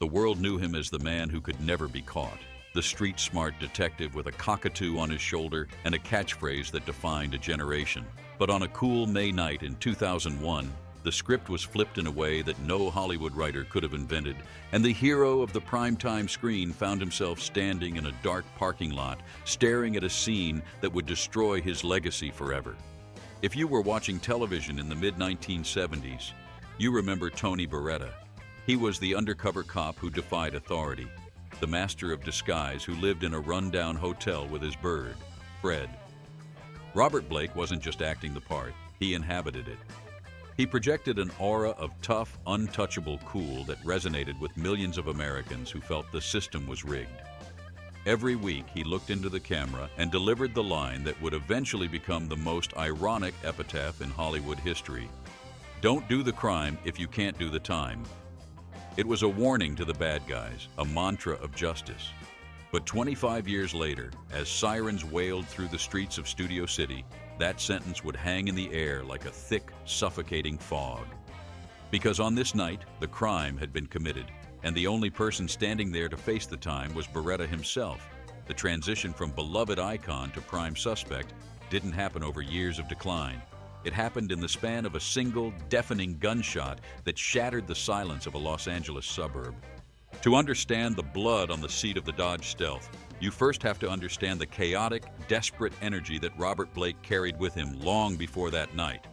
The world knew him as the man who could never be caught, the street-smart detective with a cockatoo on his shoulder and a catchphrase that defined a generation. But on a cool May night in 2001, the script was flipped in a way that no Hollywood writer could have invented, and the hero of the primetime screen found himself standing in a dark parking lot, staring at a scene that would destroy his legacy forever. If you were watching television in the mid-1970s, you remember Tony Baretta. He was the undercover cop who defied authority, the master of disguise who lived in a rundown hotel with his bird, Fred. Robert Blake wasn't just acting the part, he inhabited it. He projected an aura of tough, untouchable cool that resonated with millions of Americans who felt the system was rigged. Every week, he looked into the camera and delivered the line that would eventually become the most ironic epitaph in Hollywood history. "Don't do the crime if you can't do the time." It was a warning to the bad guys, a mantra of justice. But 25 years later, as sirens wailed through the streets of Studio City, that sentence would hang in the air like a thick, suffocating fog. Because on this night, the crime had been committed, and the only person standing there to face the time was Baretta himself. The transition from beloved icon to prime suspect didn't happen over years of decline. It happened in the span of a single, deafening gunshot that shattered the silence of a Los Angeles suburb. To understand the blood on the seat of the Dodge Stealth, you first have to understand the chaotic, desperate energy that Robert Blake carried with him long before that night.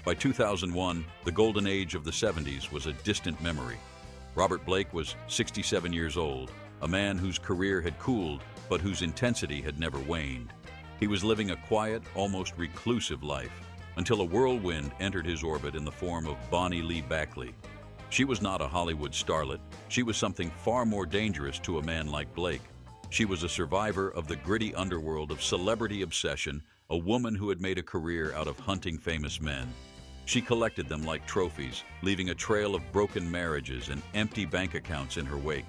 By 2001, the golden age of the 70s was a distant memory. Robert Blake was 67 years old, a man whose career had cooled, but whose intensity had never waned. He was living a quiet, almost reclusive life, until a whirlwind entered his orbit in the form of Bonny Lee Bakley. She was not a Hollywood starlet. She was something far more dangerous to a man like Blake. She was a survivor of the gritty underworld of celebrity obsession, a woman who had made a career out of hunting famous men. She collected them like trophies, leaving a trail of broken marriages and empty bank accounts in her wake.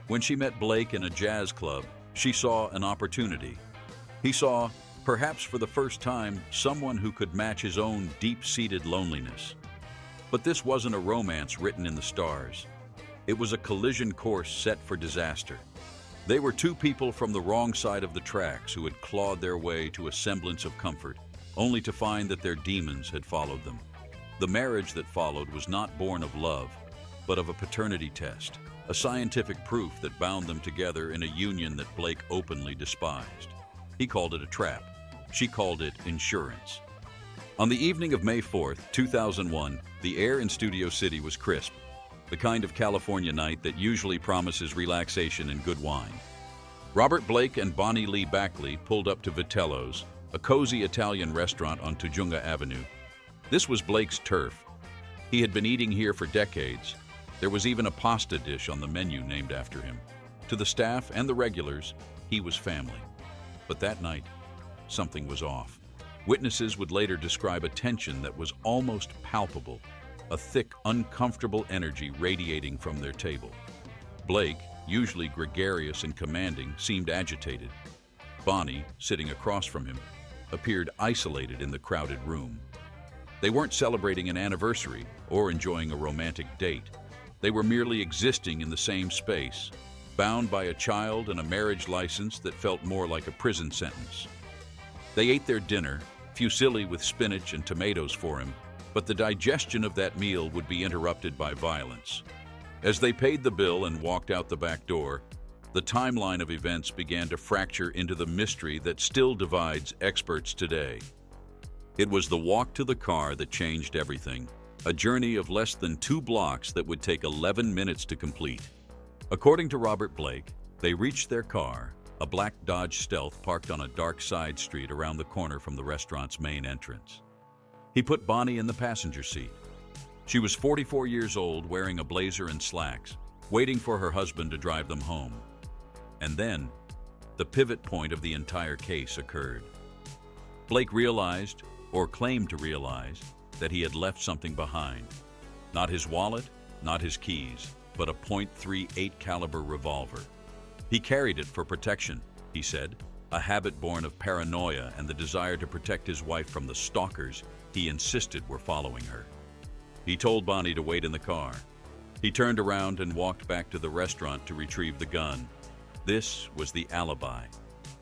When she met Blake in a jazz club, she saw an opportunity. He saw, perhaps for the first time, someone who could match his own deep-seated loneliness. But this wasn't a romance written in the stars. It was a collision course set for disaster. They were two people from the wrong side of the tracks who had clawed their way to a semblance of comfort, only to find that their demons had followed them. The marriage that followed was not born of love, but of a paternity test, a scientific proof that bound them together in a union that Blake openly despised. He called it a trap. She called it insurance. On the evening of May 4th, 2001, the air in Studio City was crisp, the kind of California night that usually promises relaxation and good wine. Robert Blake and Bonny Lee Bakley pulled up to Vitello's, a cozy Italian restaurant on Tujunga Avenue. This was Blake's turf. He had been eating here for decades. There was even a pasta dish on the menu named after him. To the staff and the regulars, he was family. But that night, something was off. Witnesses would later describe a tension that was almost palpable, a thick, uncomfortable energy radiating from their table. Blake, usually gregarious and commanding, seemed agitated. Bonny, sitting across from him, appeared isolated in the crowded room. They weren't celebrating an anniversary or enjoying a romantic date. They were merely existing in the same space, bound by a child and a marriage license that felt more like a prison sentence. They ate their dinner, fusilli with spinach and tomatoes for him, but the digestion of that meal would be interrupted by violence. As they paid the bill and walked out the back door, the timeline of events began to fracture into the mystery that still divides experts today. It was the walk to the car that changed everything, a journey of less than 2 blocks that would take 11 minutes to complete. According to Robert Blake, they reached their car, a black Dodge Stealth parked on a dark side street around the corner from the restaurant's main entrance. He put Bonny in the passenger seat. She was 44 years old, wearing a blazer and slacks, waiting for her husband to drive them home. And then, the pivot point of the entire case occurred. Blake realized, or claimed to realize, that he had left something behind. Not his wallet, not his keys, but a .38 caliber revolver. He carried it for protection, he said, a habit born of paranoia and the desire to protect his wife from the stalkers he insisted were following her. He told Bonny to wait in the car. He turned around and walked back to the restaurant to retrieve the gun. This was the alibi.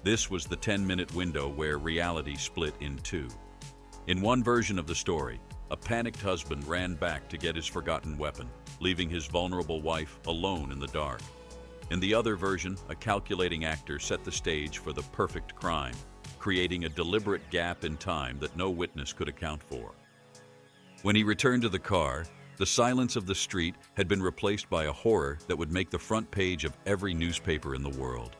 This was the 10-minute window where reality split in two. In one version of the story, a panicked husband ran back to get his forgotten weapon, leaving his vulnerable wife alone in the dark. In the other version, a calculating actor set the stage for the perfect crime, creating a deliberate gap in time that no witness could account for. When he returned to the car, the silence of the street had been replaced by a horror that would make the front page of every newspaper in the world.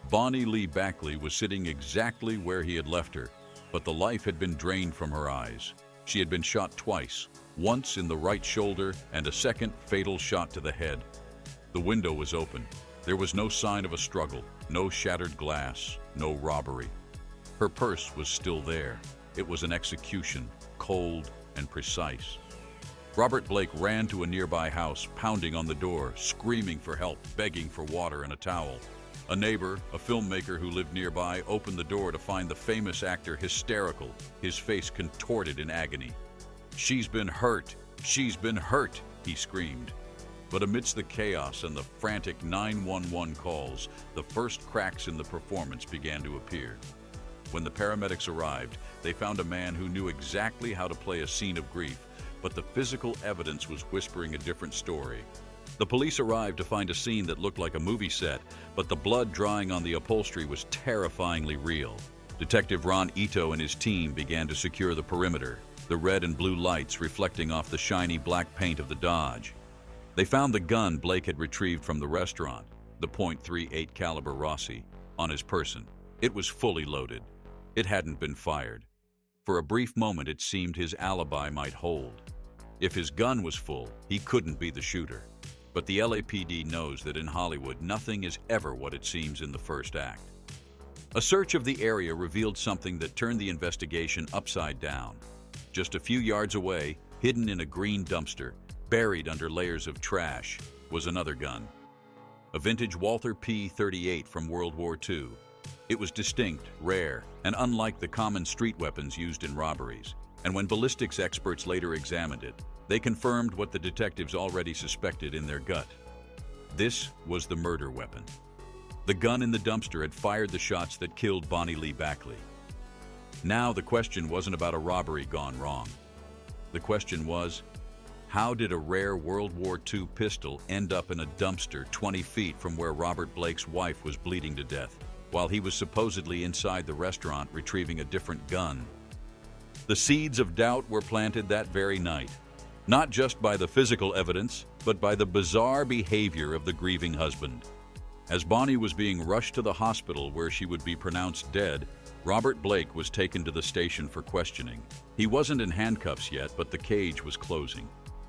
Bonny Lee Bakley was sitting exactly where he had left her, but the life had been drained from her eyes. She had been shot twice, once in the right shoulder and a second fatal shot to the head. The window was open. There was no sign of a struggle, no shattered glass, no robbery. Her purse was still there. It was an execution, cold and precise. Robert Blake ran to a nearby house, pounding on the door, screaming for help, begging for water and a towel. A neighbor, a filmmaker who lived nearby, opened the door to find the famous actor hysterical, his face contorted in agony. "She's been hurt! She's been hurt!" he screamed. But amidst the chaos and the frantic 911 calls, the first cracks in the performance began to appear. When the paramedics arrived, they found a man who knew exactly how to play a scene of grief, but the physical evidence was whispering a different story. The police arrived to find a scene that looked like a movie set, but the blood drying on the upholstery was terrifyingly real. Detective Ron Ito and his team began to secure the perimeter, the red and blue lights reflecting off the shiny black paint of the Dodge. They found the gun Blake had retrieved from the restaurant, the .38 caliber Rossi, on his person. It was fully loaded. It hadn't been fired. For a brief moment, it seemed his alibi might hold. If his gun was full, he couldn't be the shooter. But the LAPD knows that in Hollywood, nothing is ever what it seems in the first act. A search of the area revealed something that turned the investigation upside down. Just a few yards away, hidden in a green dumpster, buried under layers of trash, was another gun. A vintage Walther P.38 from World War II. It was distinct, rare, and unlike the common street weapons used in robberies. And when ballistics experts later examined it, they confirmed what the detectives already suspected in their gut. This was the murder weapon. The gun in the dumpster had fired the shots that killed Bonny Lee Bakley. Now the question wasn't about a robbery gone wrong. The question was, how did a rare World War II pistol end up in a dumpster 20 feet from where Robert Blake's wife was bleeding to death, while he was supposedly inside the restaurant retrieving a different gun? The seeds of doubt were planted that very night, not just by the physical evidence, but by the bizarre behavior of the grieving husband. As Bonny was being rushed to the hospital where she would be pronounced dead, Robert Blake was taken to the station for questioning. He wasn't in handcuffs yet, but the cage was closing.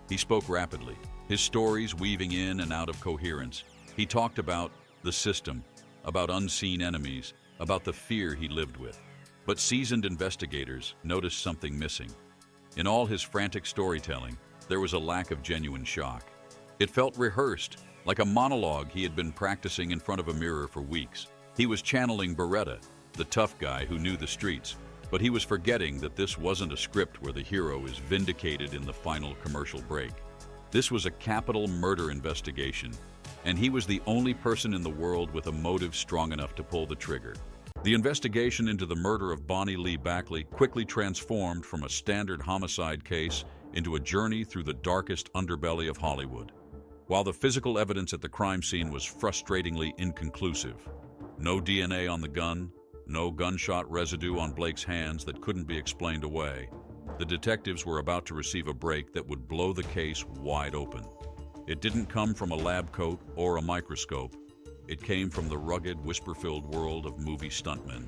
He spoke rapidly, his stories weaving in and out of coherence. He talked about the system, about unseen enemies, about the fear he lived with. But seasoned investigators noticed something missing. In all his frantic storytelling, there was a lack of genuine shock. It felt rehearsed, like a monologue he had been practicing in front of a mirror for weeks. He was channeling Baretta, the tough guy who knew the streets, but he was forgetting that this wasn't a script where the hero is vindicated in the final commercial break. This was a capital murder investigation, and he was the only person in the world with a motive strong enough to pull the trigger. The investigation into the murder of Bonny Lee Bakley quickly transformed from a standard homicide case into a journey through the darkest underbelly of Hollywood. While the physical evidence at the crime scene was frustratingly inconclusive, no DNA on the gun, no gunshot residue on Blake's hands that couldn't be explained away, the detectives were about to receive a break that would blow the case wide open. It didn't come from a lab coat or a microscope. It came from the rugged, whisper-filled world of movie stuntmen.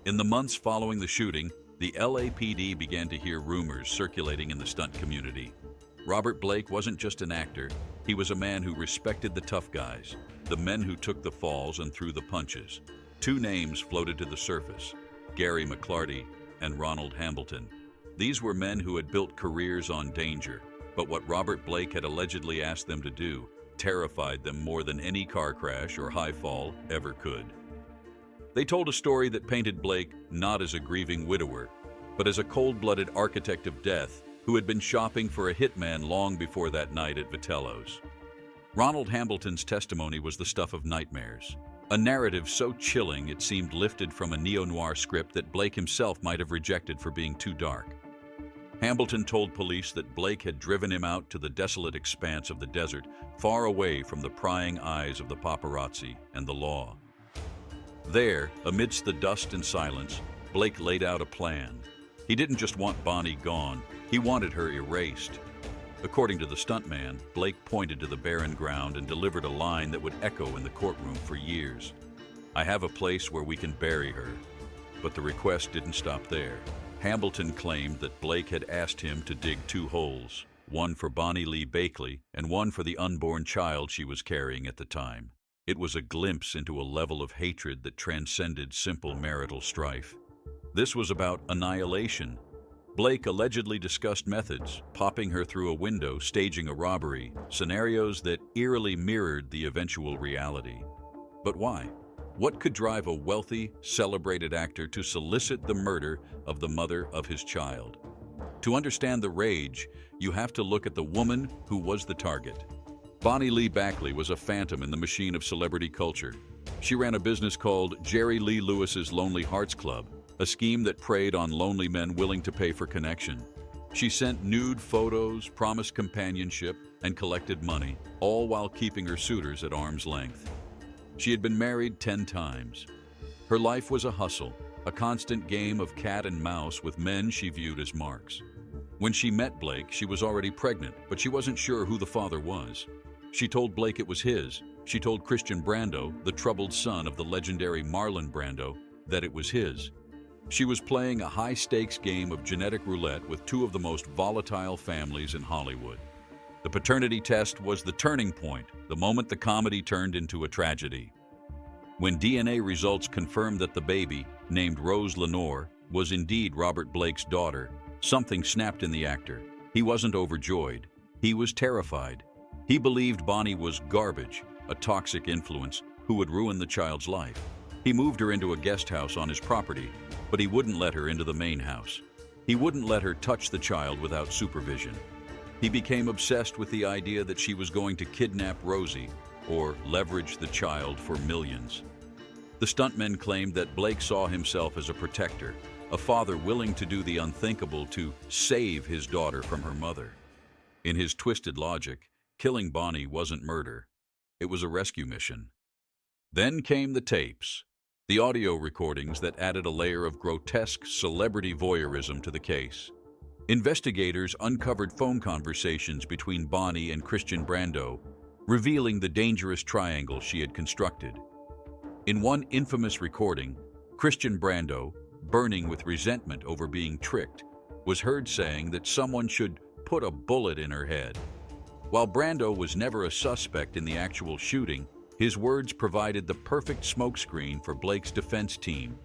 In the months following the shooting, the LAPD began to hear rumors circulating in the stunt community. Robert Blake wasn't just an actor. He was a man who respected the tough guys, the men who took the falls and threw the punches. Two names floated to the surface: Gary McClarty and Ronald Hambleton. These were men who had built careers on danger, but what Robert Blake had allegedly asked them to do terrified them more than any car crash or high fall ever could. They told a story that painted Blake not as a grieving widower, but as a cold-blooded architect of death who had been shopping for a hitman long before that night at Vitello's. Ronald Hambleton's testimony was the stuff of nightmares. A narrative so chilling it seemed lifted from a neo-noir script that Blake himself might have rejected for being too dark. Hambleton told police that Blake had driven him out to the desolate expanse of the desert, far away from the prying eyes of the paparazzi and the law. There, amidst the dust and silence, Blake laid out a plan. He didn't just want Bonny gone, he wanted her erased. According to the stuntman, Blake pointed to the barren ground and delivered a line that would echo in the courtroom for years. "I have a place where we can bury her." But the request didn't stop there. Hambleton claimed that Blake had asked him to dig 2 holes, one for Bonny Lee Bakley and one for the unborn child she was carrying at the time. It was a glimpse into a level of hatred that transcended simple marital strife. This was about annihilation. Blake allegedly discussed methods, popping her through a window, staging a robbery, scenarios that eerily mirrored the eventual reality. But why? What could drive a wealthy, celebrated actor to solicit the murder of the mother of his child? To understand the rage, you have to look at the woman who was the target. Bonny Lee Bakley was a phantom in the machine of celebrity culture. She ran a business called Jerry Lee Lewis's Lonely Hearts Club, a scheme that preyed on lonely men willing to pay for connection. She sent nude photos, promised companionship, and collected money, all while keeping her suitors at arm's length. She had been married 10 times. Her life was a hustle, a constant game of cat and mouse with men she viewed as marks. When she met Blake, she was already pregnant, but she wasn't sure who the father was. She told Blake it was his. She told Christian Brando, the troubled son of the legendary Marlon Brando, that it was his. She was playing a high-stakes game of genetic roulette with 2 of the most volatile families in Hollywood. The paternity test was the turning point, the moment the comedy turned into a tragedy. When DNA results confirmed that the baby, named Rose Lenore, was indeed Robert Blake's daughter, something snapped in the actor. He wasn't overjoyed. He was terrified. He believed Bonny was garbage, a toxic influence who would ruin the child's life. He moved her into a guest house on his property, but he wouldn't let her into the main house. He wouldn't let her touch the child without supervision. He became obsessed with the idea that she was going to kidnap Rosie or leverage the child for millions. The stuntmen claimed that Blake saw himself as a protector, a father willing to do the unthinkable to save his daughter from her mother. In his twisted logic, killing Bonny wasn't murder. It was a rescue mission. Then came the tapes. The audio recordings that added a layer of grotesque celebrity voyeurism to the case. Investigators uncovered phone conversations between Bonny and Christian Brando, revealing the dangerous triangle she had constructed. In one infamous recording, Christian Brando, burning with resentment over being tricked, was heard saying that someone should put a bullet in her head. While Brando was never a suspect in the actual shooting, his words provided the perfect smokescreen for Blake's defense team.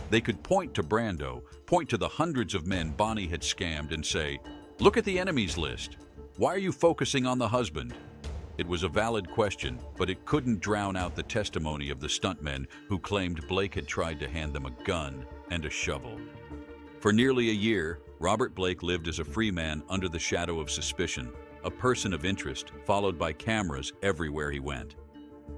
They could point to Brando, point to the hundreds of men Bonny had scammed and say, "Look at the enemies list. Why are you focusing on the husband?" It was a valid question, but it couldn't drown out the testimony of the stuntmen who claimed Blake had tried to hand them a gun and a shovel. For nearly a year, Robert Blake lived as a free man under the shadow of suspicion, a person of interest, followed by cameras everywhere he went.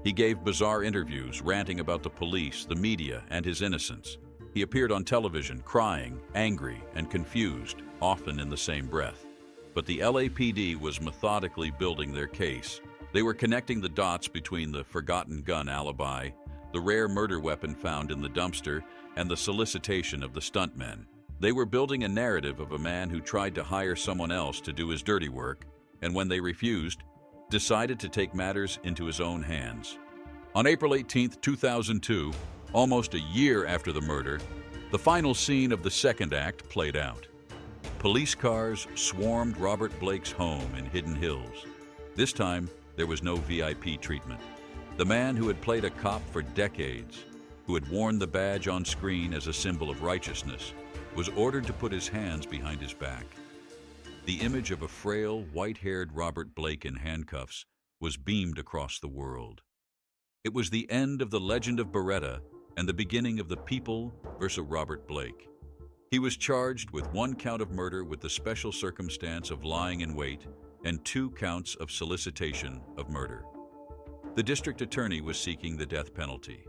He gave bizarre interviews, ranting about the police, the media, and his innocence. He appeared on television, crying, angry, and confused, often in the same breath. But the LAPD was methodically building their case. They were connecting the dots between the forgotten gun alibi, the rare murder weapon found in the dumpster, and the solicitation of the stuntmen. They were building a narrative of a man who tried to hire someone else to do his dirty work, and when they refused, decided to take matters into his own hands. On April 18, 2002, almost a year after the murder, the final scene of the second act played out. Police cars swarmed Robert Blake's home in Hidden Hills. This time, there was no VIP treatment. The man who had played a cop for decades, who had worn the badge on screen as a symbol of righteousness, was ordered to put his hands behind his back. The image of a frail, white-haired Robert Blake in handcuffs was beamed across the world. It was the end of the legend of Baretta and the beginning of the people versus Robert Blake. He was charged with 1 count of murder with the special circumstance of lying in wait and 2 counts of solicitation of murder. The district attorney was seeking the death penalty.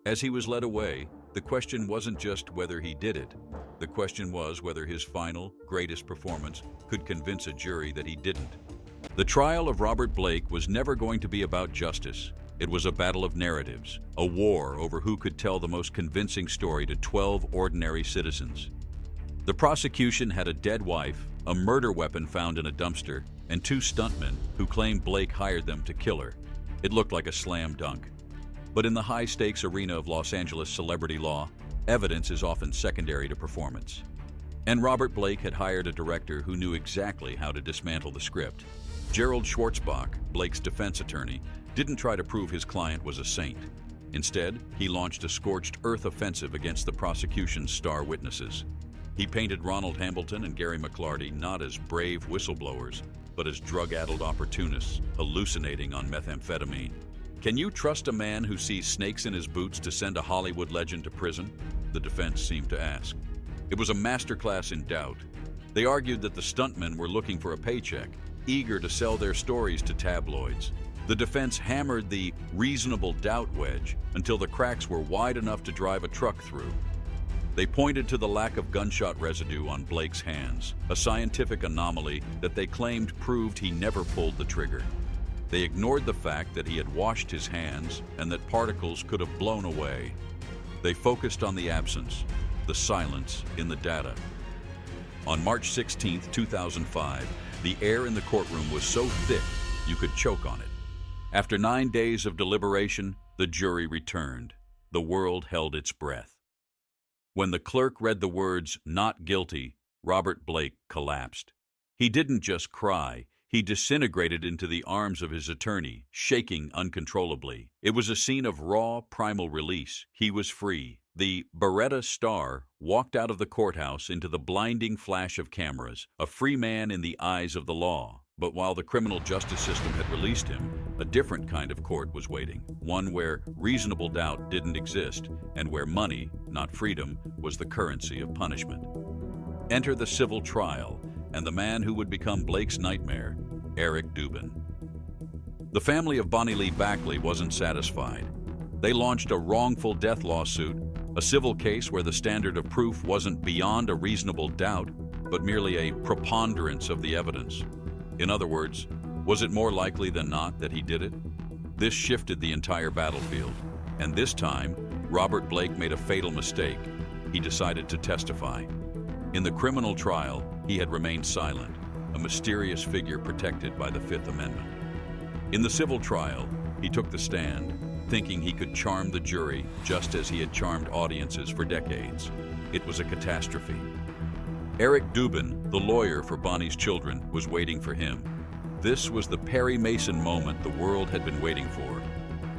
As he was led away, the question wasn't just whether he did it. The question was whether his final, greatest performance could convince a jury that he didn't. The trial of Robert Blake was never going to be about justice. It was a battle of narratives, a war over who could tell the most convincing story to 12 ordinary citizens. The prosecution had a dead wife, a murder weapon found in a dumpster, and 2 stuntmen who claimed Blake hired them to kill her. It looked like a slam dunk. But in the high-stakes arena of Los Angeles celebrity law, evidence is often secondary to performance. And Robert Blake had hired a director who knew exactly how to dismantle the script. Gerald Schwartzbach, Blake's defense attorney, didn't try to prove his client was a saint. Instead, he launched a scorched earth offensive against the prosecution's star witnesses. He painted Ronald Hamilton and Gary McLarty not as brave whistleblowers, but as drug-addled opportunists hallucinating on methamphetamine. Can you trust a man who sees snakes in his boots to send a Hollywood legend to prison? The defense seemed to ask. It was a masterclass in doubt. They argued that the stuntmen were looking for a paycheck, eager to sell their stories to tabloids. The defense hammered the reasonable doubt wedge until the cracks were wide enough to drive a truck through. They pointed to the lack of gunshot residue on Blake's hands, a scientific anomaly that they claimed proved he never pulled the trigger. They ignored the fact that he had washed his hands and that particles could have blown away. They focused on the absence, the silence in the data. On March 16, 2005, the air in the courtroom was so thick you could choke on it. After 9 days of deliberation, the jury returned. The world held its breath. When the clerk read the words, "Not guilty," Robert Blake collapsed. He didn't just cry. He disintegrated into the arms of his attorney, shaking uncontrollably. It was a scene of raw, primal release. He was free. The Baretta star walked out of the courthouse into the blinding flash of cameras, a free man in the eyes of the law. But while the criminal justice system had released him, a different kind of court was waiting, one where reasonable doubt didn't exist and where money, not freedom, was the currency of punishment. Enter the civil trial and the man who would become Blake's nightmare, Eric Dubin. The family of Bonny Lee Bakley wasn't satisfied. They launched a wrongful death lawsuit, a civil case where the standard of proof wasn't beyond a reasonable doubt, but merely a preponderance of the evidence. In other words, was it more likely than not that he did it? This shifted the entire battlefield, and this time, Robert Blake made a fatal mistake. He decided to testify. In the criminal trial, he had remained silent, a mysterious figure protected by the Fifth Amendment. In the civil trial, he took the stand, thinking he could charm the jury just as he had charmed audiences for decades. It was a catastrophe. Eric Dubin, the lawyer for Bonnie's children, was waiting for him. This was the Perry Mason moment the world had been waiting for.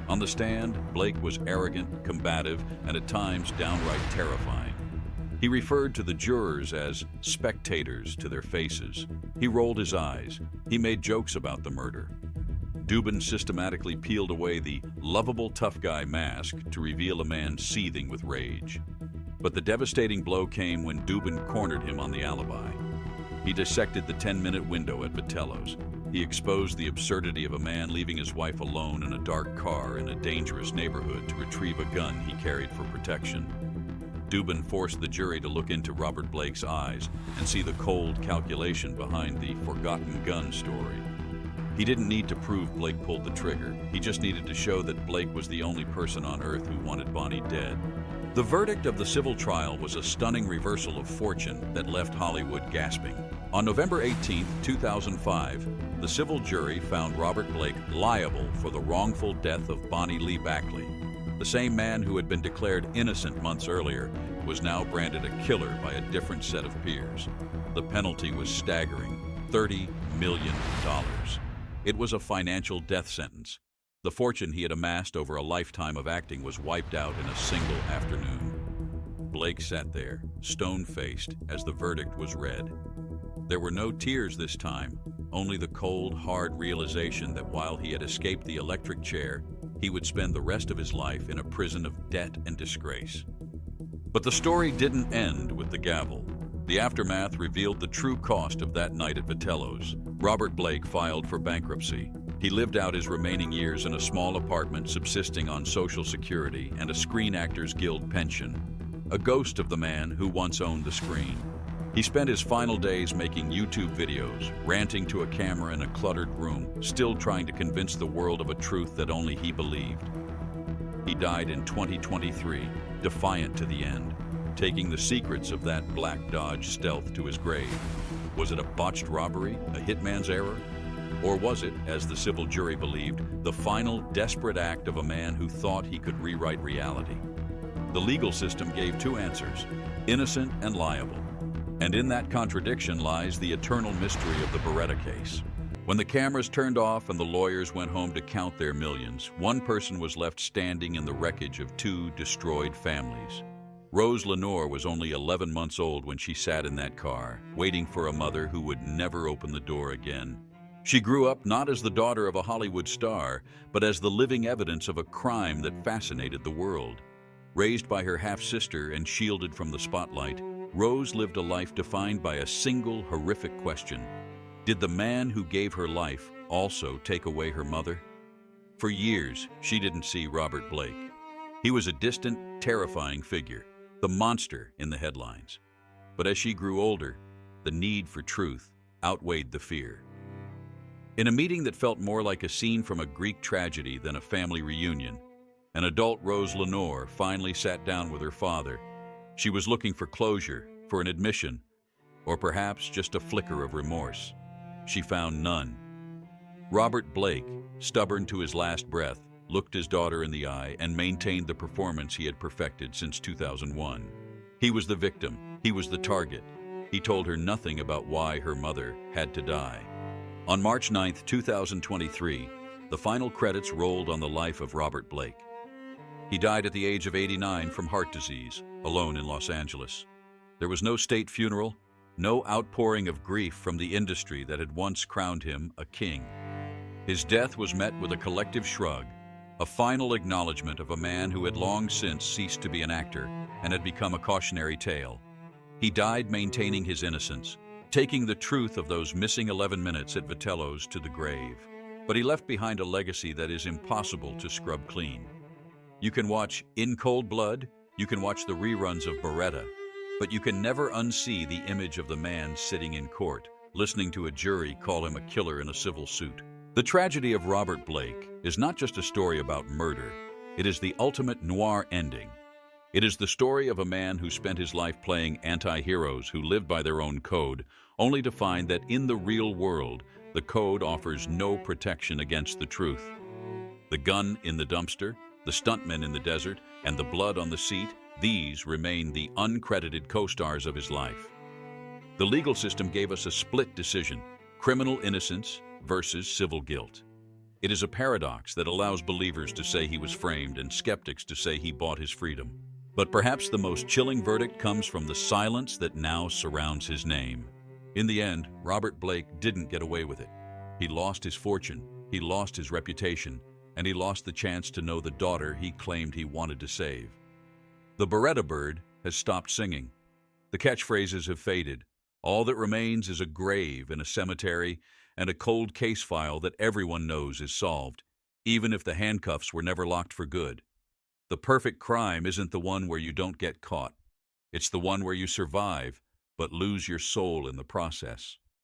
On the stand, Blake was arrogant, combative, and at times downright terrifying. He referred to the jurors as spectators to their faces. He rolled his eyes. He made jokes about the murder. Dubin systematically peeled away the lovable tough guy mask to reveal a man seething with rage. But the devastating blow came when Dubin cornered him on the alibi. He dissected the 10-minute window at Vitello's. He exposed the absurdity of a man leaving his wife alone in a dark car in a dangerous neighborhood to retrieve a gun he carried for protection. Dubin forced the jury to look into Robert Blake's eyes and see the cold calculation behind the forgotten gun story. He didn't need to prove Blake pulled the trigger. He just needed to show that Blake was the only person on earth who wanted Bonnie dead. The verdict of the civil trial was a stunning reversal of fortune that left Hollywood gasping. On November 18, 2005, the civil jury found Robert Blake liable for the wrongful death of Bonny Lee Bakley. The same man who had been declared innocent months earlier was now branded a killer by a different set of peers. The penalty was staggering, $30 million. It was a financial death sentence. The fortune he had amassed over a lifetime of acting was wiped out in a single afternoon. Blake sat there, stone-faced, as the verdict was read. There were no tears this time, only the cold, hard realization that while he had escaped the electric chair, he would spend the rest of his life in a prison of debt and disgrace. But the story didn't end with the gavel. The aftermath revealed the true cost of that night at Vitello's. Robert Blake filed for bankruptcy. He lived out his remaining years in a small apartment subsisting on Social Security and a Screen Actors Guild pension, a ghost of the man who once owned the screen. He spent his final days making YouTube videos, ranting to a camera in a cluttered room, still trying to convince the world of a truth that only he believed. He died in 2023, defiant to the end, taking the secrets of that black Dodge Stealth to his grave. Was it a botched robbery, a hitman's error? Or was it, as the civil jury believed, the final desperate act of a man who thought he could rewrite reality? The legal system gave two answers: innocent and liable. And in that contradiction lies the eternal mystery of the Baretta case. When the cameras turned off and the lawyers went home to count their millions, one person was left standing in the wreckage of two destroyed families. Rose Lenore was only 11 months old when she sat in that car, waiting for a mother who would never open the door again. She grew up not as the daughter of a Hollywood star, but as the living evidence of a crime that fascinated the world. Raised by her half-sister and shielded from the spotlight, Rose lived a life defined by a single horrific question: did the man who gave her life also take away her mother? For years, she didn't see Robert Blake. He was a distant, terrifying figure, the monster in the headlines. But as she grew older, the need for truth outweighed the fear. In a meeting that felt more like a scene from a Greek tragedy than a family reunion, an adult Rose Lenore finally sat down with her father. She was looking for closure, for an admission, or perhaps just a flicker of remorse. She found none. Robert Blake, stubborn to his last breath, looked his daughter in the eye and maintained the performance he had perfected since 2001. He was the victim. He was the target. He told her nothing about why her mother had to die. On March 9, 2023, the final credits rolled on the life of Robert Blake. He died at the age of 89 from heart disease, alone in Los Angeles. There was no state funeral, no outpouring of grief from the industry that had once crowned him a king. His death was met with a collective shrug, a final acknowledgement of a man who had long since ceased to be an actor and had become a cautionary tale. He died maintaining his innocence, taking the truth of those missing 11 minutes at Vitello's to the grave. But he left behind a legacy that is impossible to scrub clean. You can watch In Cold Blood, you can watch the reruns of Baretta, but you can never unsee the image of the man sitting in court, listening to a jury call him a killer in a civil suit. The tragedy of Robert Blake is not just a story about murder, it is the ultimate noir ending. It is the story of a man who spent his life playing anti-heroes who lived by their own code, only to find that in the real world, the code offers no protection against the truth. The gun in the dumpster, the stuntmen in the desert, and the blood on the seat, these remain the uncredited co-stars of his life. The legal system gave us a split decision: criminal innocence versus civil guilt. It is a paradox that allows believers to say he was framed and skeptics to say he bought his freedom. But perhaps the most chilling verdict comes from the silence that now surrounds his name. In the end, Robert Blake didn't get away with it. He lost his fortune, he lost his reputation, and he lost the chance to know the daughter he claimed he wanted to save. The Baretta bird has stopped singing. The catchphrases have faded. All that remains is a grave in a cemetery and a cold case file that everyone knows is solved, even if the handcuffs were never locked for good. The perfect crime isn't the one where you don't get caught. It's the one where you survive, but lose your soul in the process.